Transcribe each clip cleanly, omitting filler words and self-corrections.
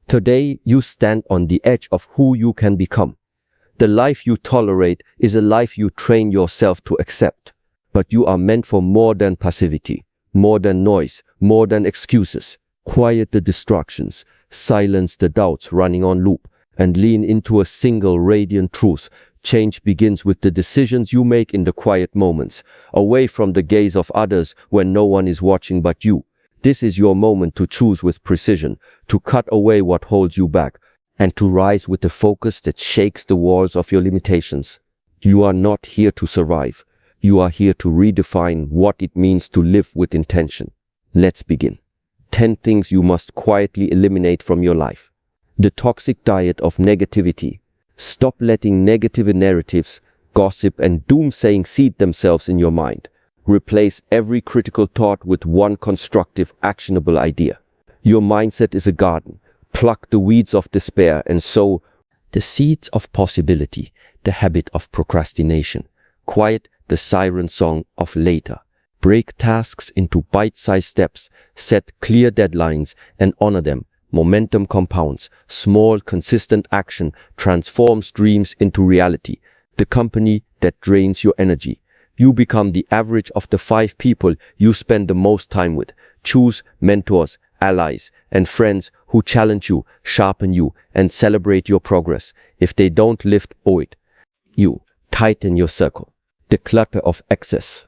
Today, you stand on the edge of who you can become. The life you tolerate is a life you train yourself to accept. But you are meant for more than passivity, more than noise, more than excuses. Quiet the distractions, silence the doubts running on loop, and lean into a single radiant truth. Change begins with the decisions you make in the quiet moments, away from the gaze of others when no one is watching but you. This is your moment to choose with precision, to cut away what holds you back, and to rise with a focus that shakes the walls of your limitations. You are not here to survive. You are here to redefine what it means to live with intention. Let's begin. 10 things you must quietly eliminate from your life. The toxic diet of negativity. Stop letting negative narratives, gossip, and doomsaying seed themselves in your mind. Replace every critical thought with one constructive, actionable idea. Your mindset is a garden. Pluck the weeds of despair and sow the seeds of possibility, the habit of procrastination. Quiet the siren song of later. Break tasks into bite-sized steps. Set clear deadlines and honor them. Momentum compounds. Small, consistent action transforms dreams into reality. The company that drains your energy. You become the average of the 5 people you spend the most time with. Choose mentors, allies, and friends who challenge you, sharpen you, and celebrate your progress. If they don't lift you, tighten your circle. The clutter of excess.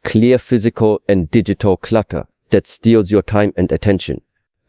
Clear physical and digital clutter that steals your time and attention.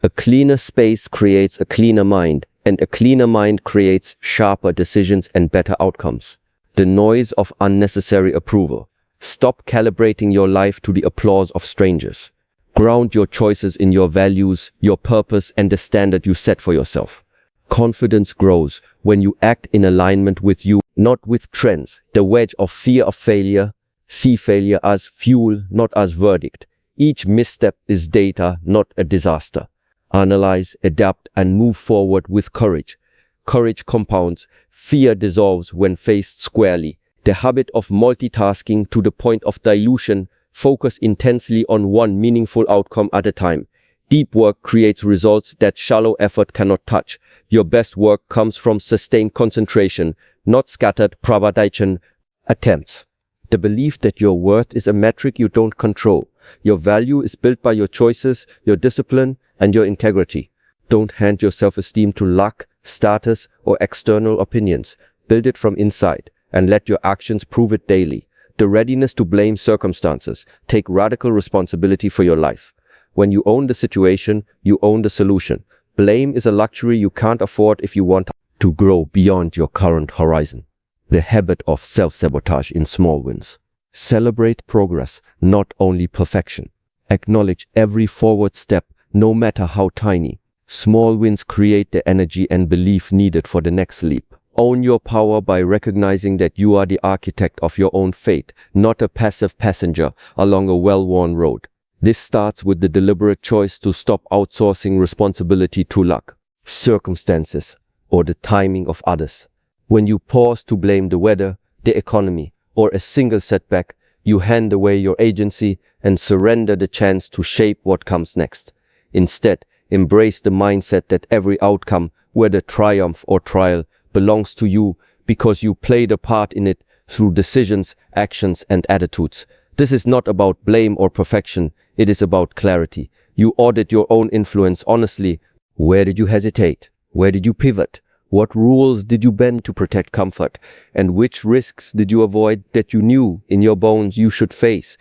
A cleaner space creates a cleaner mind, and a cleaner mind creates sharper decisions and better outcomes. The noise of unnecessary approval. Stop calibrating your life to the applause of strangers. Ground your choices in your values, your purpose, and the standard you set for yourself. Confidence grows when you act in alignment with you, not with trends. The wedge of fear of failure. See failure as fuel, not as verdict. Each misstep is data, not a disaster. Analyze, adapt, and move forward with courage. Courage compounds. Fear dissolves when faced squarely. The habit of multitasking to the point of dilution. Focus intensely on one meaningful outcome at a time. Deep work creates results that shallow effort cannot touch. Your best work comes from sustained concentration, not scattered pravadichan attempts. The belief that your worth is a metric you don't control. Your value is built by your choices, your discipline, and your integrity. Don't hand your self-esteem to luck, status, or external opinions. Build it from inside, and let your actions prove it daily. The readiness to blame circumstances. Take radical responsibility for your life. When you own the situation, you own the solution. Blame is a luxury you can't afford if you want to grow beyond your current horizon. The habit of self-sabotage in small wins. Celebrate progress, not only perfection. Acknowledge every forward step, no matter how tiny. Small wins create the energy and belief needed for the next leap. Own your power by recognizing that you are the architect of your own fate, not a passive passenger along a well-worn road. This starts with the deliberate choice to stop outsourcing responsibility to luck, circumstances, or the timing of others. When you pause to blame the weather, the economy, or a single setback, you hand away your agency and surrender the chance to shape what comes next. Instead, embrace the mindset that every outcome, whether triumph or trial, belongs to you because you played a part in it through decisions, actions, and attitudes. This is not about blame or perfection, it is about clarity. You audit your own influence honestly. Where did you hesitate? Where did you pivot? What rules did you bend to protect comfort? And which risks did you avoid that you knew in your bones you should face?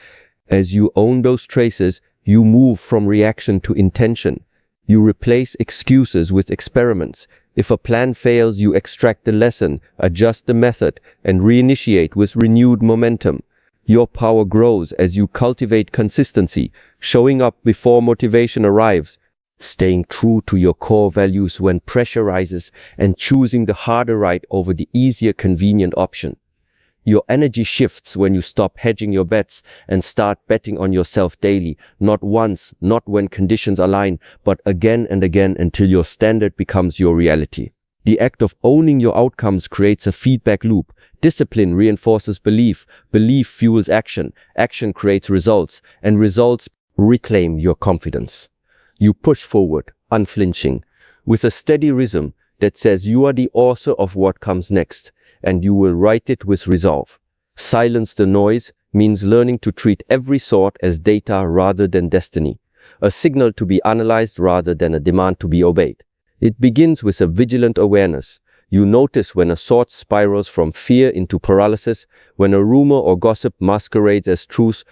As you own those traces, you move from reaction to intention. You replace excuses with experiments. If a plan fails, you extract the lesson, adjust the method, and reinitiate with renewed momentum. Your power grows as you cultivate consistency, showing up before motivation arrives, staying true to your core values when pressure rises, and choosing the harder right over the easier, convenient option. Your energy shifts when you stop hedging your bets and start betting on yourself daily, not once, not when conditions align, but again and again until your standard becomes your reality. The act of owning your outcomes creates a feedback loop. Discipline reinforces belief, belief fuels action, action creates results, and results reclaim your confidence. You push forward, unflinching, with a steady rhythm that says you are the author of what comes next, and you will write it with resolve. Silence the noise means learning to treat every thought as data rather than destiny, a signal to be analyzed rather than a demand to be obeyed. It begins with a vigilant awareness. You notice when a thought spirals from fear into paralysis, when a rumor or gossip masquerades as truth,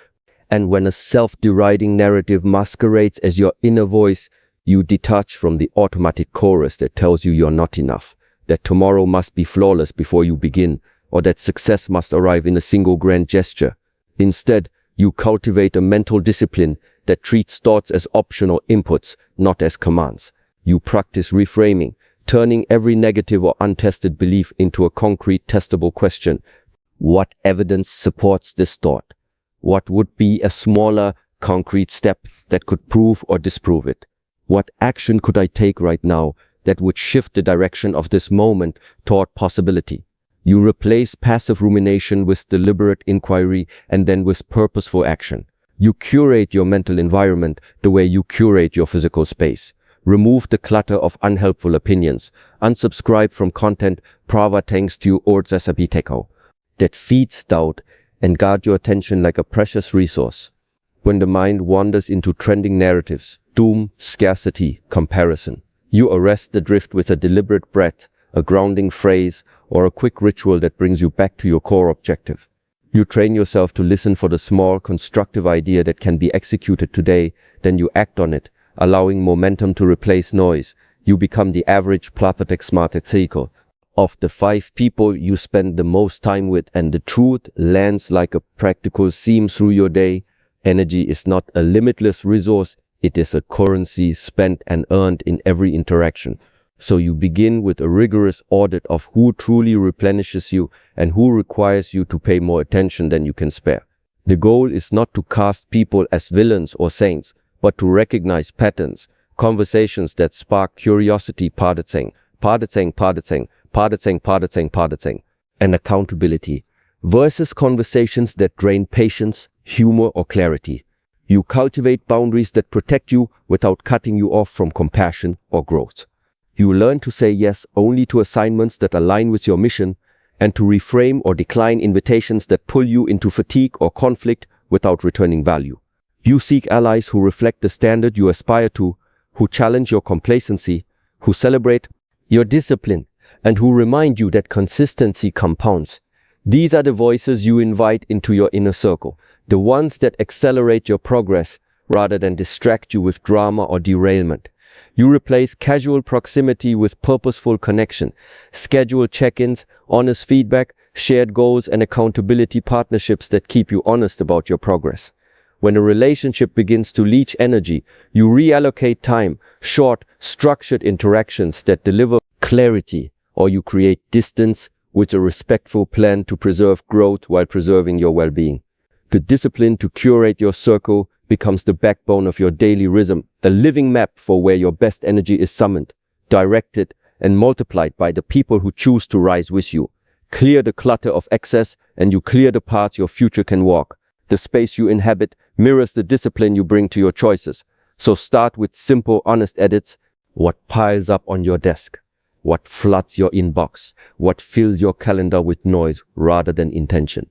and when a self-deriding narrative masquerades as your inner voice. You detach from the automatic chorus that tells you you're not enough, that tomorrow must be flawless before you begin, or that success must arrive in a single grand gesture. Instead, you cultivate a mental discipline that treats thoughts as optional inputs, not as commands. You practice reframing, turning every negative or untested belief into a concrete, testable question. What evidence supports this thought? What would be a smaller, concrete step that could prove or disprove it? What action could I take right now that would shift the direction of this moment toward possibility? You replace passive rumination with deliberate inquiry and then with purposeful action. You curate your mental environment the way you curate your physical space. Remove the clutter of unhelpful opinions. Unsubscribe from content pravatangstiu ordsasabiteko that feeds doubt, and guard your attention like a precious resource. When the mind wanders into trending narratives, doom, scarcity, comparison, you arrest the drift with a deliberate breath, a grounding phrase, or a quick ritual that brings you back to your core objective. You train yourself to listen for the small, constructive idea that can be executed today, then you act on it, allowing momentum to replace noise. You become the average platetic smarted cycle of the 5 people you spend the most time with, and the truth lands like a practical seam through your day. Energy is not a limitless resource, it is a currency spent and earned in every interaction. So you begin with a rigorous audit of who truly replenishes you and who requires you to pay more attention than you can spare. The goal is not to cast people as villains or saints, but to recognize patterns, conversations that spark curiosity, and accountability, versus conversations that drain patience, humor, or clarity. You cultivate boundaries that protect you without cutting you off from compassion or growth. You learn to say yes only to assignments that align with your mission, and to reframe or decline invitations that pull you into fatigue or conflict without returning value. You seek allies who reflect the standard you aspire to, who challenge your complacency, who celebrate your discipline, and who remind you that consistency compounds. These are the voices you invite into your inner circle, the ones that accelerate your progress rather than distract you with drama or derailment. You replace casual proximity with purposeful connection, schedule check-ins, honest feedback, shared goals, and accountability partnerships that keep you honest about your progress. When a relationship begins to leach energy, you reallocate time, short, structured interactions that deliver clarity, or you create distance with a respectful plan to preserve growth while preserving your well-being. The discipline to curate your circle becomes the backbone of your daily rhythm, the living map for where your best energy is summoned, directed, and multiplied by the people who choose to rise with you. Clear the clutter of excess, and you clear the path your future can walk. The space you inhabit mirrors the discipline you bring to your choices. So start with simple, honest edits. What piles up on your desk? What floods your inbox? What fills your calendar with noise rather than intention?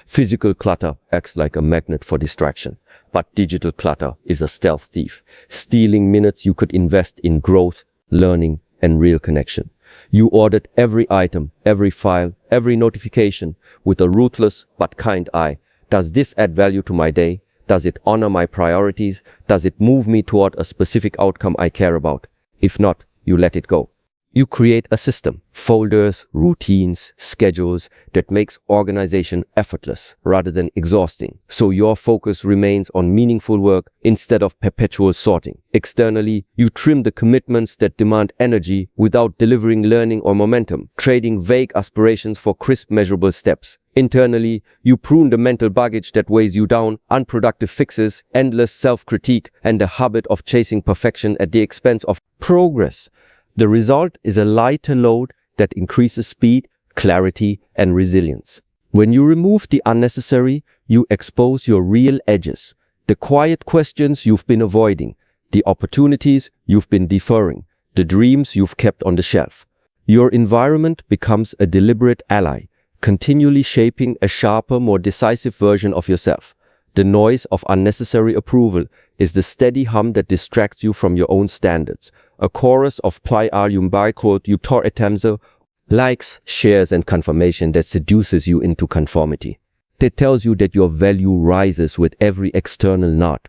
Physical clutter acts like a magnet for distraction, but digital clutter is a stealth thief, stealing minutes you could invest in growth, learning, and real connection. You audit every item, every file, every notification with a ruthless but kind eye. Does this add value to my day? Does it honor my priorities? Does it move me toward a specific outcome I care about? If not, you let it go. You create a system, folders, routines, schedules that makes organization effortless rather than exhausting. So your focus remains on meaningful work instead of perpetual sorting. Externally, you trim the commitments that demand energy without delivering learning or momentum, trading vague aspirations for crisp, measurable steps. Internally, you prune the mental baggage that weighs you down, unproductive fixes, endless self-critique, and the habit of chasing perfection at the expense of progress. The result is a lighter load that increases speed, clarity, and resilience. When you remove the unnecessary, you expose your real edges, the quiet questions you've been avoiding, the opportunities you've been deferring, the dreams you've kept on the shelf. Your environment becomes a deliberate ally, continually shaping a sharper, more decisive version of yourself. The noise of unnecessary approval is the steady hum that distracts you from your own standards. A chorus of ply alium quote eutor etamzo, likes, shares, and confirmation that seduces you into conformity. That tells you that your value rises with every external nod.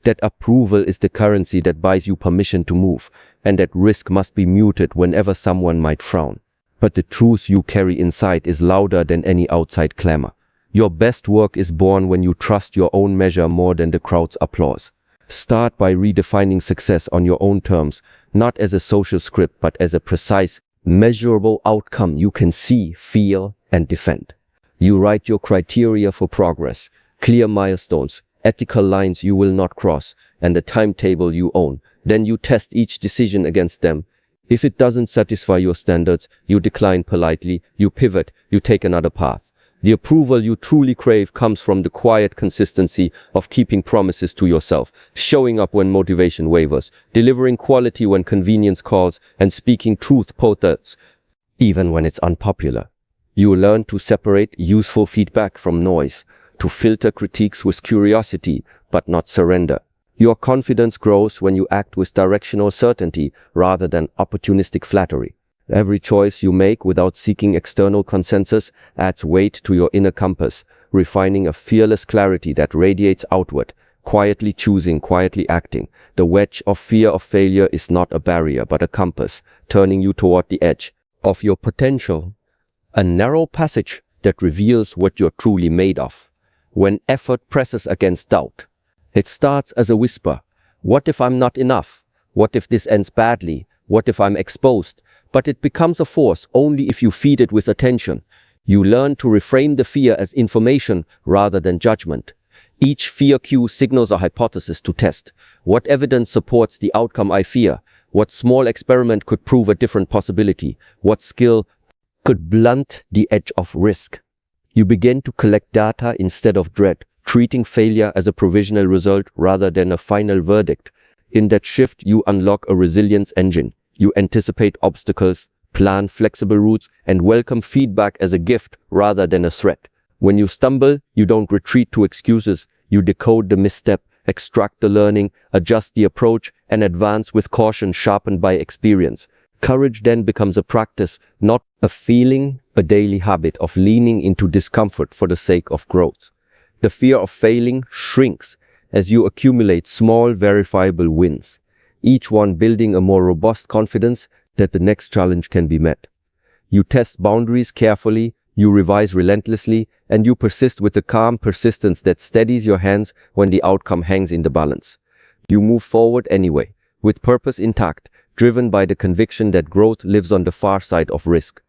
That approval is the currency that buys you permission to move, and that risk must be muted whenever someone might frown. But the truth you carry inside is louder than any outside clamor. Your best work is born when you trust your own measure more than the crowd's applause. Start by redefining success on your own terms, not as a social script, but as a precise, measurable outcome you can see, feel, and defend. You write your criteria for progress, clear milestones, ethical lines you will not cross, and the timetable you own. Then you test each decision against them. If it doesn't satisfy your standards, you decline politely, you pivot, you take another path. The approval you truly crave comes from the quiet consistency of keeping promises to yourself, showing up when motivation wavers, delivering quality when convenience calls, and speaking truth to others, even when it's unpopular. You learn to separate useful feedback from noise, to filter critiques with curiosity, but not surrender. Your confidence grows when you act with directional certainty rather than opportunistic flattery. Every choice you make without seeking external consensus adds weight to your inner compass, refining a fearless clarity that radiates outward, quietly choosing, quietly acting. The wedge of fear of failure is not a barrier, but a compass, turning you toward the edge of your potential. A narrow passage that reveals what you're truly made of. When effort presses against doubt, it starts as a whisper. What if I'm not enough? What if this ends badly? What if I'm exposed? But it becomes a force only if you feed it with attention. You learn to reframe the fear as information rather than judgment. Each fear cue signals a hypothesis to test. What evidence supports the outcome I fear? What small experiment could prove a different possibility? What skill could blunt the edge of risk? You begin to collect data instead of dread, treating failure as a provisional result rather than a final verdict. In that shift, you unlock a resilience engine. You anticipate obstacles, plan flexible routes, and welcome feedback as a gift rather than a threat. When you stumble, you don't retreat to excuses. You decode the misstep, extract the learning, adjust the approach, and advance with caution sharpened by experience. Courage then becomes a practice, not a feeling, a daily habit of leaning into discomfort for the sake of growth. The fear of failing shrinks as you accumulate small, verifiable wins, each one building a more robust confidence that the next challenge can be met. You test boundaries carefully, you revise relentlessly, and you persist with the calm persistence that steadies your hands when the outcome hangs in the balance. You move forward anyway, with purpose intact, driven by the conviction that growth lives on the far side of risk.